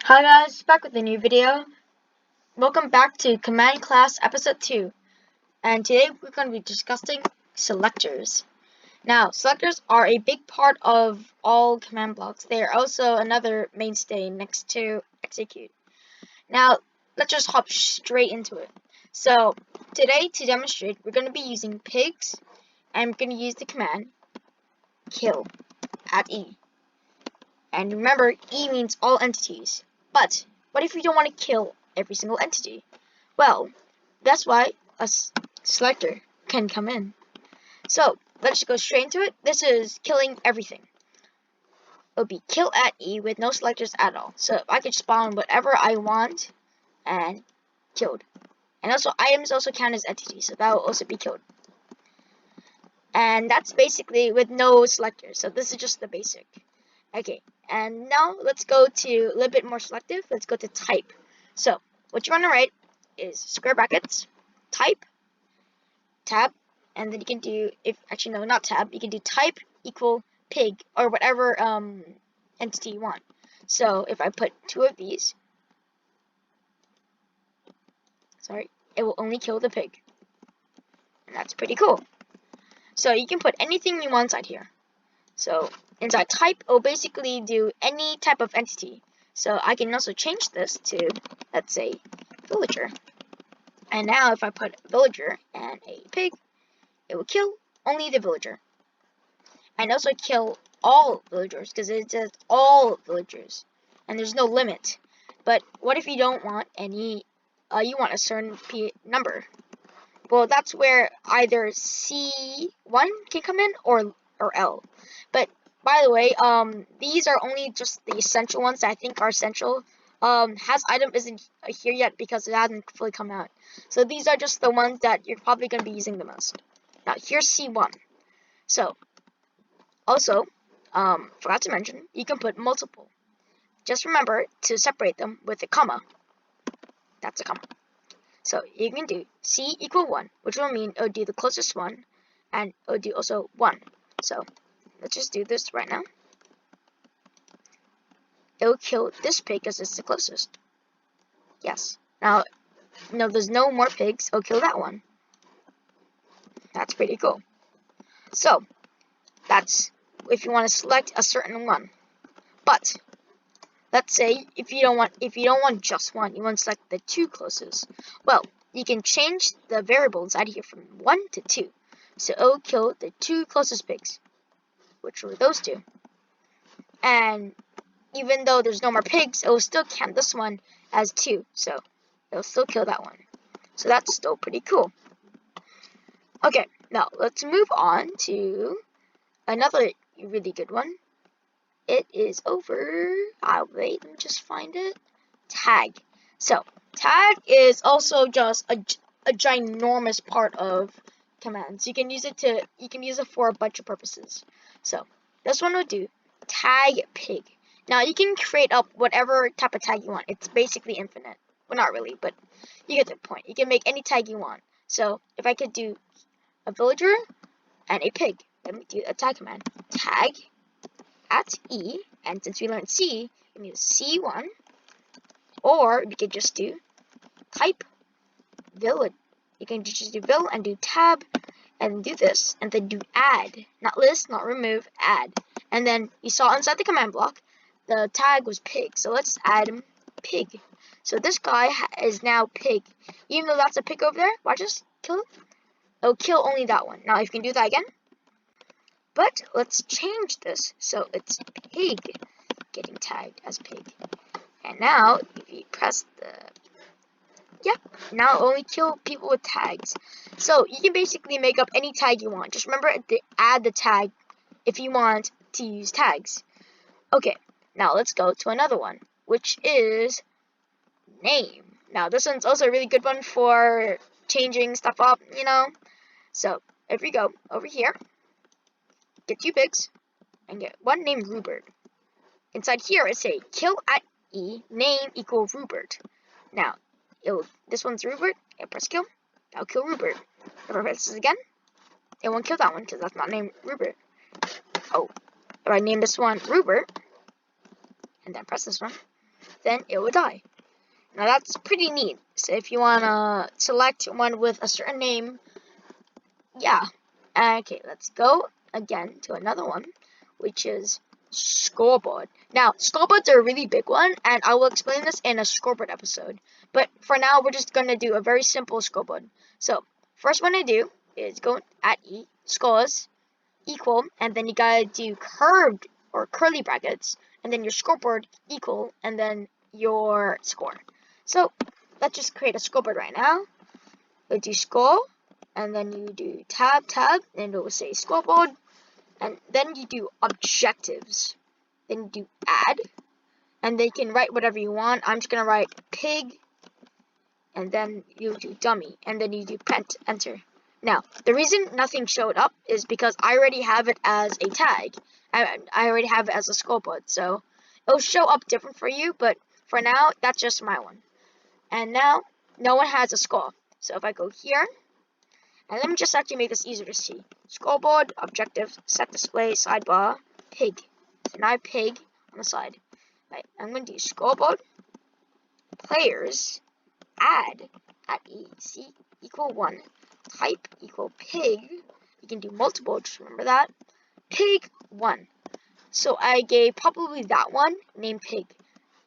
Hi guys, back with a new video. Welcome back to Command Class Episode 2. And today we're going to be discussing selectors. Now, selectors are a big part of all command blocks. They are also another mainstay next to execute. Now, let's just hop straight into it. So, today to demonstrate, we're going to be using pigs, and we're going to use the command kill at E. And remember, E means all entities. But what if you don't want to kill every single entity? Well, that's why a selector can come in. So let's go straight into it. This is killing everything. It'll be kill at E with no selectors at all. So I could spawn whatever I want and killed. And also items also count as entities, so that will also be killed. And that's basically with no selectors. So this is just the basic. Okay, and now let's go to a little bit more selective. Let's go to type. So what you want to write is square brackets, type, tab, and then you can do, not tab, you can do type equal pig or whatever entity you want. So if I put two of these, it will only kill the pig. And that's pretty cool. So you can put anything you want inside here. So inside type, it will basically do any type of entity. So I can also change this to, let's say, villager. And now if I put a villager and a pig, it will kill only the villager. And also kill all villagers, because it says all villagers. And there's no limit. But what if you don't want any, you want a certain number? Well, that's where either C1 can come in or L. But by the way, these are only just the essential ones that I think are essential. Has item isn't here yet because it hasn't fully come out. So these are just the ones that you're probably going to be using the most. Now here's C1. So also, forgot to mention, you can put multiple. Just remember to separate them with a comma. That's a comma. So you can do C equal 1, which will mean it will do the closest one, and it will do also 1. So let's just do this right now. It will kill this pig because it's the closest. Yes. Now, no, there's no more pigs. It'll kill that one. That's pretty cool. So that's if you want to select a certain one. But let's say if you don't want just one, you want to select the two closest. Well, you can change the variable inside here from 1 to 2. So it will kill the two closest pigs, which were those two. And even though there's no more pigs, it will still count this one as 2. So it'll still kill that one. So that's still pretty cool. Okay, now let's move on to another really good one. It is over. Wait, let me just find it. Tag. So tag is also just a ginormous part of commands. You can use it for a bunch of purposes. So this one will do tag pig. Now you can create up whatever type of tag you want. It's basically infinite. Well, not really, but you get the point. You can make any tag you want. So if I could do a villager and a pig, let me do a tag command. Tag at E, and since we learned C, we need C1, or we could just do type vill. You can just do vill and do tab and do this, and then do add, not list, not remove, add. And then you saw inside the command block, the tag was pig, so let's add him pig. So this guy is now pig. Even though that's a pig over there, watch this, kill it. It'll kill only that one. Now if you can do that again. But let's change this so it's pig getting tagged as pig. And now if you press now it'll only kill people with tags. So you can basically make up any tag you want. Just remember to add the tag if you want to use tags. Okay, now let's go to another one, which is name. Now this one's also a really good one for changing stuff up, So if we go over here, get two pigs, and get one named Rupert. Inside here it say kill at E, name equal Rupert. Now this one's Rupert. I press kill. That'll kill Rupert. If I press this again, it won't kill that one because that's not named Rupert. Oh, if I name this one Rupert, and then press this one, then it will die. Now that's pretty neat. So if you want to select one with a certain name, yeah. Okay, let's go again to another one, which is Scoreboard. Now, scoreboards are a really big one, and I will explain this in a scoreboard episode. But for now, we're just going to do a very simple scoreboard. So, first one I do is go at E, scores, equal, and then you gotta do curved or curly brackets, and then your scoreboard equal, and then your score. So, let's just create a scoreboard right now. We'll do score, and then you do tab, and it will say scoreboard. And then you do objectives. Then you do add. And they can write whatever you want. I'm just going to write pig. And then you do dummy. And then you do print, enter. Now, the reason nothing showed up is because I already have it as a tag. I already have it as a scoreboard. So, it'll show up different for you. But for now, that's just my one. And now, no one has a score. So, if I go here. And let me just actually make this easier to see. Scoreboard, objectives, set display, sidebar, pig. So now I have pig on the side. Right, I'm going to do scoreboard, players, add, at E, see, equal 1, type, equal pig. You can do multiple, just remember that. Pig 1. So I gave probably that one, named pig.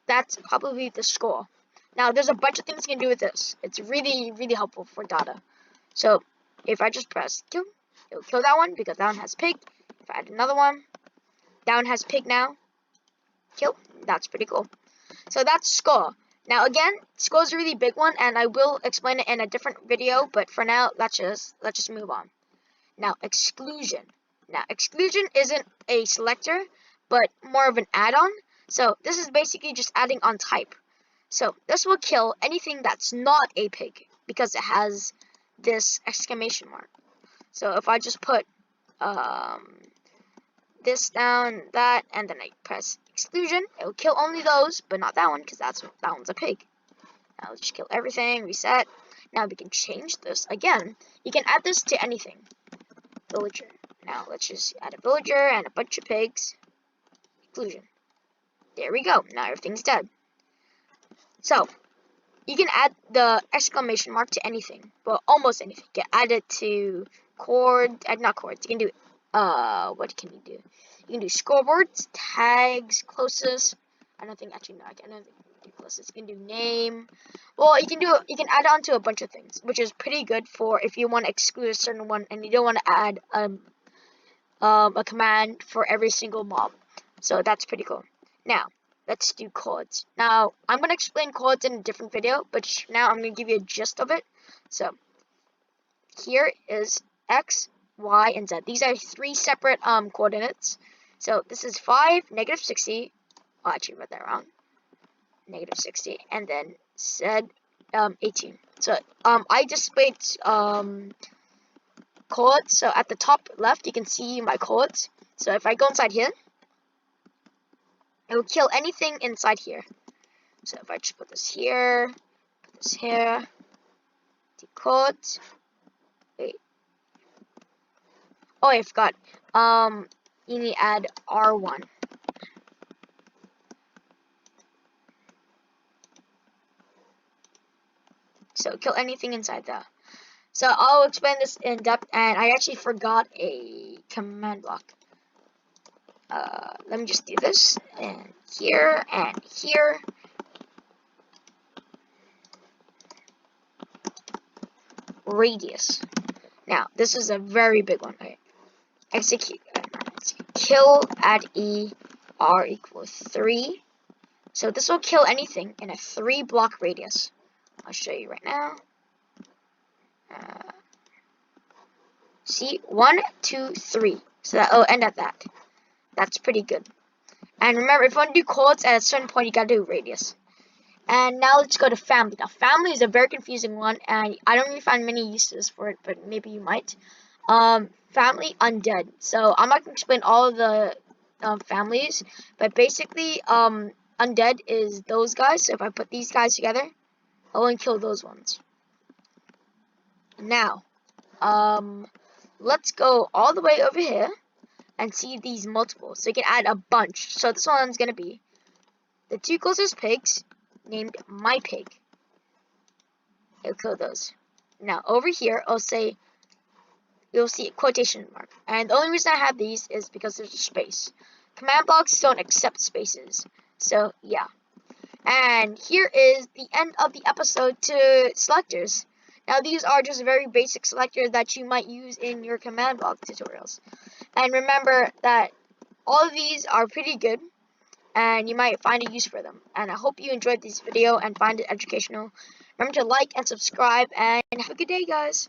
That's probably the score. Now, there's a bunch of things you can do with this. It's really, really helpful for data. So, if I just press kill, it'll kill that one because that one has pig. If I add another one, that one has pig now. Kill. That's pretty cool. So that's score. Now again, score is a really big one, and I will explain it in a different video. But for now, let's just move on. Now exclusion. Now exclusion isn't a selector, but more of an add-on. So this is basically just adding on type. So this will kill anything that's not a pig because it has this exclamation mark. So if I just put this down, that, and then I press exclusion, it will kill only those, but not that one because that one's a pig. Now let's just kill everything, reset. Now we can change this again. You can add this to anything. Villager. Now let's just add a villager and a bunch of pigs. Exclusion. There we go. Now everything's dead. So you can add the exclamation mark to anything. Well, almost anything. You can add it to not chords. You can do, what can you do? You can do scoreboards, tags, closest. I don't think, actually, no, I don't think you can do closest. You can do name. Well, you can add on to a bunch of things, which is pretty good for if you want to exclude a certain one and you don't want to add a command for every single mob. So that's pretty cool. Now, let's do chords. Now, I'm going to explain chords in a different video, but now I'm going to give you a gist of it. So, here is X, Y, and Z. These are 3 separate coordinates. So, this is 5, negative 60. Oh, actually, I read that wrong. Negative 60. And then Z, 18. So, I displayed chords. So, at the top left, you can see my chords. So, if I go inside here, it will kill anything inside here. So if I just put this here, put this here, do chords. Wait. Oh, I forgot. You need to add R1. So kill anything inside there. So I'll explain this in depth, and I actually forgot a command block. Let me just do this, and here, and here. Radius. Now, this is a very big one. Okay. Execute. Kill at E, R equals 3. So this will kill anything in a 3-block radius. I'll show you right now. See, 1, 2, 3. So that'll end at that. That's pretty good. And remember, if you want to do chords at a certain point, you gotta do radius. And now let's go to family. Now, family is a very confusing one, and I don't really find many uses for it, but maybe you might. Family, undead. So I'm not gonna explain all of the families, but basically, undead is those guys. So if I put these guys together, I'll only kill those ones. Now, let's go all the way over here and see these multiples. So you can add a bunch. So this one's gonna be the 2 closest pigs named my pig. I'll kill those. Now over here, I'll say, you'll see a quotation mark. And the only reason I have these is because there's a space. Command blocks don't accept spaces. So yeah. And here is the end of the episode to selectors. Now these are just very basic selectors that you might use in your command block tutorials. And remember that all of these are pretty good and you might find a use for them. And I hope you enjoyed this video and find it educational. Remember to like and subscribe and have a good day, guys.